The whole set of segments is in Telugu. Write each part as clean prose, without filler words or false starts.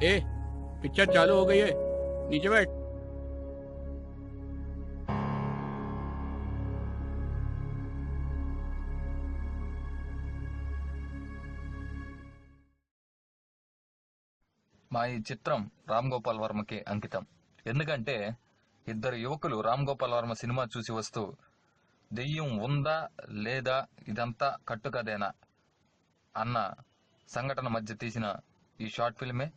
ए पिक्चर चालू हो गई है, नीचे बैठ। మా ఈ చిత్రం రామ్ గోపాల్ వర్మకి అంకితం. ఎందుకంటే ఇద్దరు యువకులు రామ్ గోపాల్ వర్మ సినిమా చూసి వస్తూ దెయ్యం ఉందా లేదా, ఇదంతా కట్టుకదేనా అన్న సంఘటన మధ్య తీసిన ఈ షార్ట్ ఫిల్మే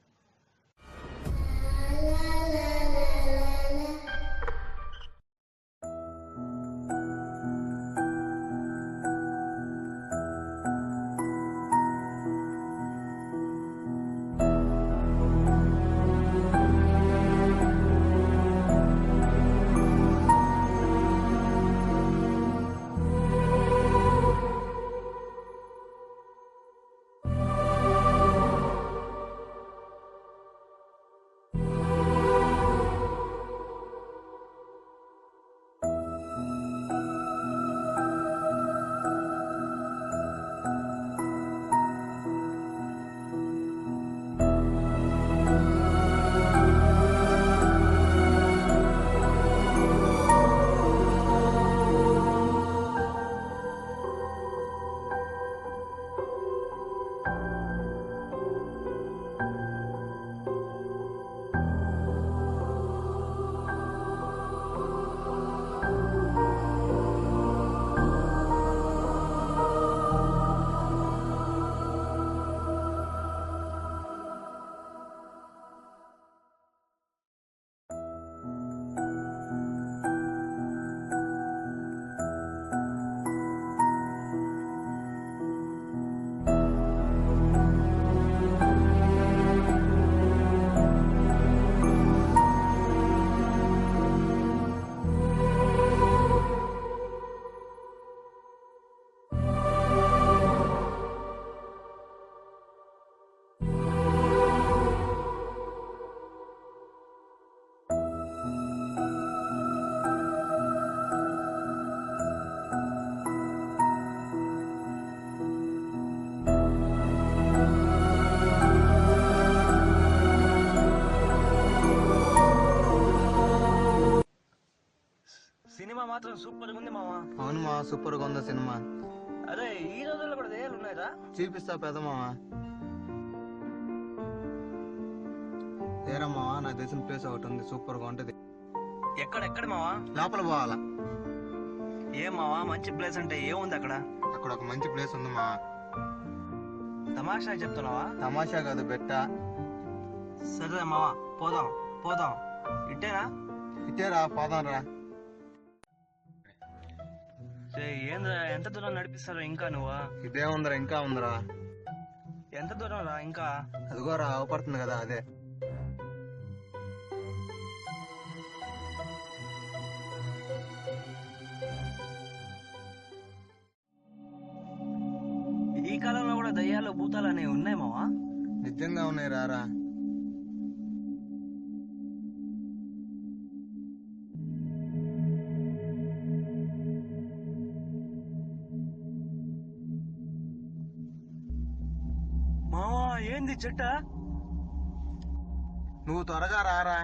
సినిమా మాత్రం సూపర్ గా ఉంది మావా. అవును మా సూపర్ గా ఉంది సినిమా. అరే ఈ రోజుల్లో కూడా దయ్యాలు ఉన్నాయరా? చూపిస్తా పెద్ద మావా. ఏరా మావా, నాకు తెలిసిన ప్లేస్ ఒకటి ఉంది, సూపర్ గా ఉంటది. ఎక్కడ మావా? లోపల పోవాలా. ఏం మావా మంచి ప్లేస్ అంటే ఏముంది అక్కడ? అక్కడ ఒక మంచి ప్లేస్ ఉంది మావా. తమాషా చెప్తున్నావా? తమాషా కాదు బెట్ట. సరే మావా, పోదాం పోదాం. ఇట్టేనా? ఇట్టేరా, పోదాం రా. ఏంద్రా, ఎంత దూరం నడిపిస్తారు ఇంకా నువ్వా? ఇదే ఉందిరా, ఇంకా ఉందిరా. ఎంత దూరం రా ఇంకా? అదిగోరా అవపడుతుంది కదా, అదే. ఈ కాలంలో కూడా దయ్యాలు భూతాలు అనేవి ఉన్నాయి మావా? నిజంగా ఉన్నాయి రారా. మావా ఏంది చెట్ట? నువ్వు త్వరగా రారా.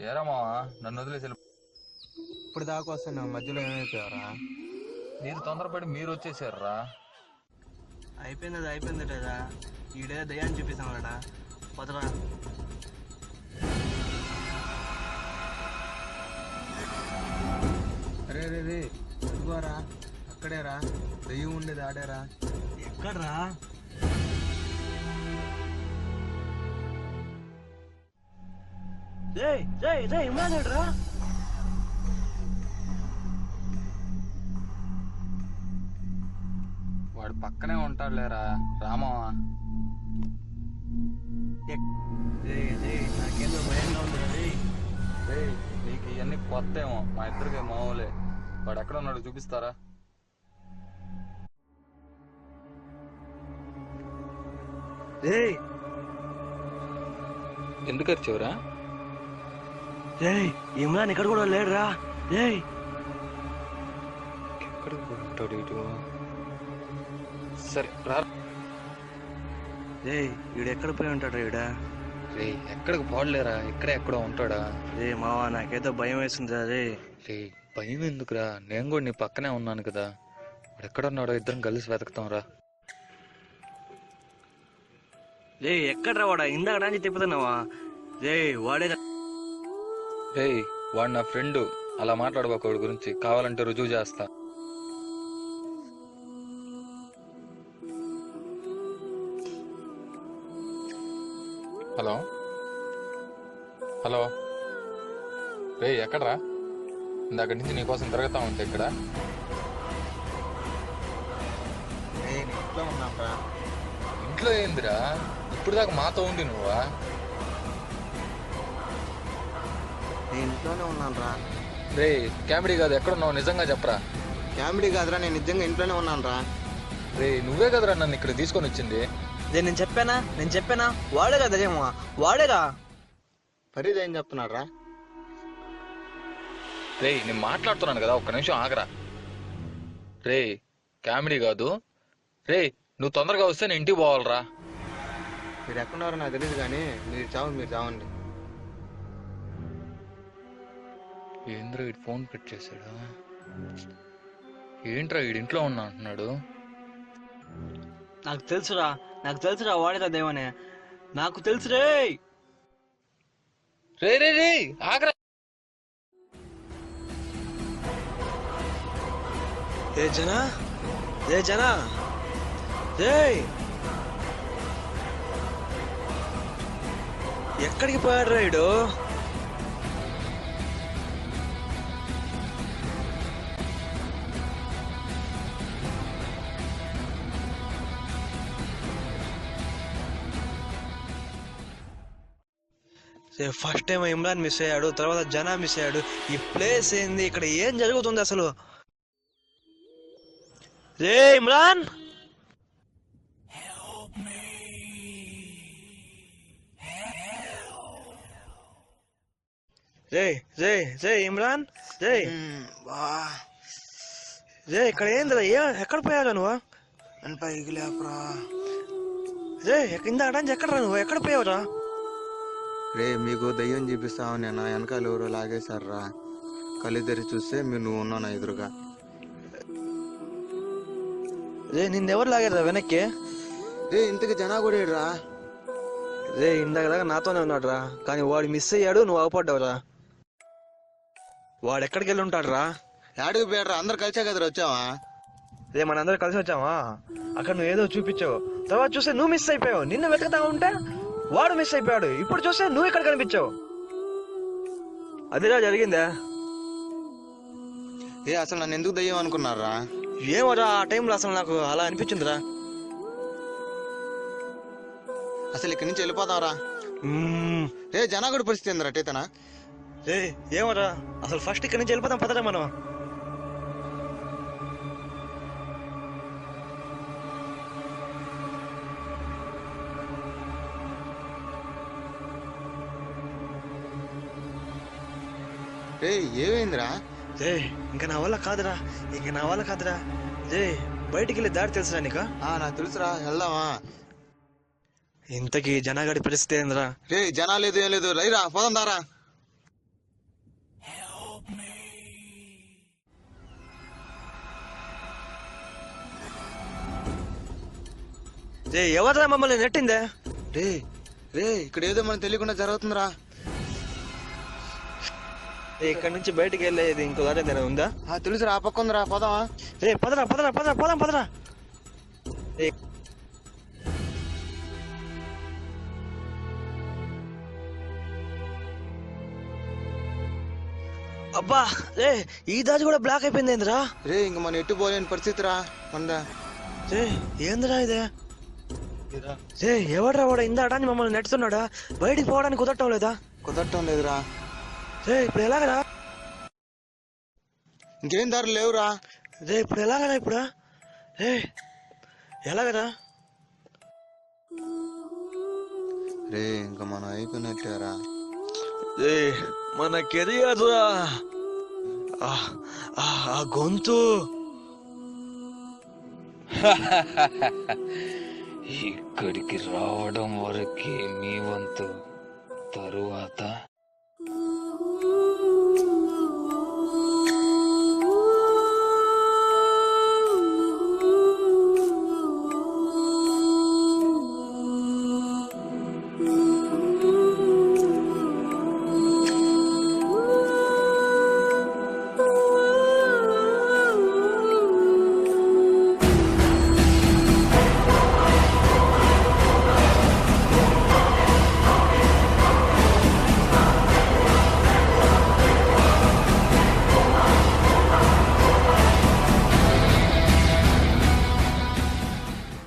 ఏరా మావా, నన్ను వదిలేసి ఇప్పుడు దాకా వస్తే నువ్వు మధ్యలో ఏమైపోయావరా? మీరు తొందరపడి మీరు వచ్చేసారా? అయిపోయింది లేదా? ఈడే దయ్యాన్ని చూపిస్తామట. పదరా. అరే రే రే, ఇదిగోరా, అక్కడేరా దయ్యం ఉండేది, ఆడేరా. ఎక్కడ్రా? ఇమ్రాన్రా. వాడు పక్కనే ఉంటాడులేరా రామా. నాకేందో భయంగా ఉంది నీకు ఇవన్నీ కొత్త ఏమో, మా ఇద్దరికి మామూలే. వాడు ఎక్కడ ఉన్నాడు చూపిస్తారా? ఎందుకు వచ్చావురా? ఇమ్రాన్ ఇక్కడ కూడా లేడురా. ఎక్కడికి పోయింటాడు ఇటు? సరే రా. వీడు ఎక్కడ పోయి ఉంటాడు ఈడ? రే ఎక్కడికి పోడలేరా, ఇక్కడే ఎక్కడో ఉంటాడా. మావా నాకేదో భయం వేసిందిరా. రే భయం ఎందుకురా, నేను కూడా నీ పక్కనే ఉన్నాను కదా. వాడు ఎక్కడ ఉన్నాడో ఇద్దరం కలిసి వెతుకుతాం రా. ఎక్కడ్రా వాడా? ఇందాక నుంచి తిప్పుతున్నావా? వాడే. వాడు నా ఫ్రెండ్, అలా మాట్లాడుకోక వాడి గురించి. కావాలంటే రుజువు చేస్తా. హలో హలో ఎక్కడ్రా? ఇందాక నుంచి నీకోసం తిరుగుతా ఉంటే ఇక్కడ. ఇంట్లో ఉన్నాంరా. ఇంట్లో ఏందిరా? ఇప్పుడు దాకా మాతో ఉండి నువ్వా? నేను ఇంట్లోనే ఉన్నాను రా. కామెడీ కాదు, ఎక్కడున్నావు నిజంగా చెప్పరా. కామెడీ కాదురా, నేను నిజంగా ఇంట్లోనే ఉన్నాను రా. నువ్వే కదరా నన్ను ఇక్కడ తీసుకొని వచ్చింది. నేను చెప్పానా వాడే కదా వాడేరా. ఫరీద్ ఏం చెప్తున్నాడు రా? నేను మాట్లాడుతున్నాను కదా, ఒక్క నిమిషం ఆగరా. కామెడీ కాదు. నువ్వు తొందరగా వస్తే నేను ఇంటికి పోవాలరా. మీరు ఎక్కడున్నారో నాకు తెలియదు కానీ మీరు చావండి. ఏంద్రా వీడు ఫోన్ కట్ చేశాడా? ఏంట్రా వీడి ఇంట్లో ఉన్నా అంటున్నాడు. నాకు తెలుసురా వాడేరా దేవనే. నాకు తెలుసు రే ఆగరా. జనా ఎక్కడికి పోయాడు ride? First time Imran miss అయ్యాడు, తర్వాత జనా మిస్ అయ్యాడు. ఈ ప్లేస్ ఏంది? ఇక్కడ ఏం జరుగుతుంది అసలు? ఇమ్రాన్, ఇమ్రాన్, ఇక్కడ ఏందిరా? ఎక్కడ పోయారా నువ్వు? పైకి లేపరా. ఇందాక ఎక్కడరా నువ్వు? ఎక్కడ పోయావురా? మీకు దయ్యం చూపిస్తామని నా వెనకాల ఎవరో లాగేశారా. కళ్ళు తెరిచి చూస్తే నువ్వు ఉన్నావు ఎదురుగా. నిన్నెవరు లాగారా వెనక్కి? ఇంతకు జనా కూడా రా. ఇందాక దాకా నాతోనే ఉన్నాడు రా, కానీ వాడు మిస్ అయ్యాడు, నువ్వు అవపడ్డావురా. వాడు ఎక్కడికి వెళ్ళి ఉంటాడు రా? యాడికి పోయాడు రా? అందరు కలిసే కదరా వచ్చావా? మనందరూ కలిసి వచ్చావా? అక్కడ నువ్వు ఏదో చూపించావు, తర్వాత చూస్తే నువ్వు మిస్ అయిపోయావు. నిన్ను వెతుకుతా ఉంటే వాడు మిస్ అయిపోయాడు. ఇప్పుడు చూస్తే నువ్వు ఇక్కడ కనిపించావు. అదేలా జరిగిందా? అసలు నన్ను ఎందుకు దయ్యం అనుకున్నారా? ఏమోరా, ఆ టైంలో అసలు నాకు అలా అనిపించిందిరా. అసలు ఇక్కడి నుంచి వెళ్ళిపోతావరా? జనాగడి పరిస్థితి ఏందిరా టేతనా? ఏమోరా, అసలు ఫస్ట్ ఇక్కడి నుంచి వెళ్ళిపోతాం పదరా మనం. ఏమైందిరా? ఇంకా నా వల్ల కాదురా. బయటికి వెళ్ళి దారి తెలుసురా నీకు? నాకు తెలుసురా, వెళ్దామా? ఇంతకీ జనాగడి పరిస్థితి ఏందిరా? జనా లేదు ఏం లేదు, రైరా పోదాం దారా. ఎవరా మమ్మల్ని నెట్టిందే? ఇక్కడ ఏదో మనకు తెలియకుండా జరుగుతుందిరా. ఇక్కడ నుంచి బయటికి వెళ్ళేది ఇంకో దారి ఏదైనా ఉందా? తెలుసురా, ఆ పక్క ఉందిరా, పోదామా? పదరా. అబ్బా ఈ దారి కూడా బ్లాక్ అయిపోయింది ఏందిరా? ఇంక మనం ఎట్టు పోలేని పరిస్థితి రా మందా. ఏందిరా ఇదే? ఎవడ్రా వాడు ఇందాడా మమ్మల్ని నెట్టుతున్నాడా? బయటికి పోవడానికి కుదరటం లేదా? కుదరటం లేదురా. ఇప్పుడు ఎలాగరా? ఇంకేం దారి లేవురా. ఇప్పుడు ఎలాగరా? ఇప్పుడు ఎలాగరా? రే ఇంకా మనం అయిపోయినట్టారా. మన కెరియర్ రా. ఆ గొంతు ఇక్కడికి రావడం వరకే మీ వంతు. తరువాత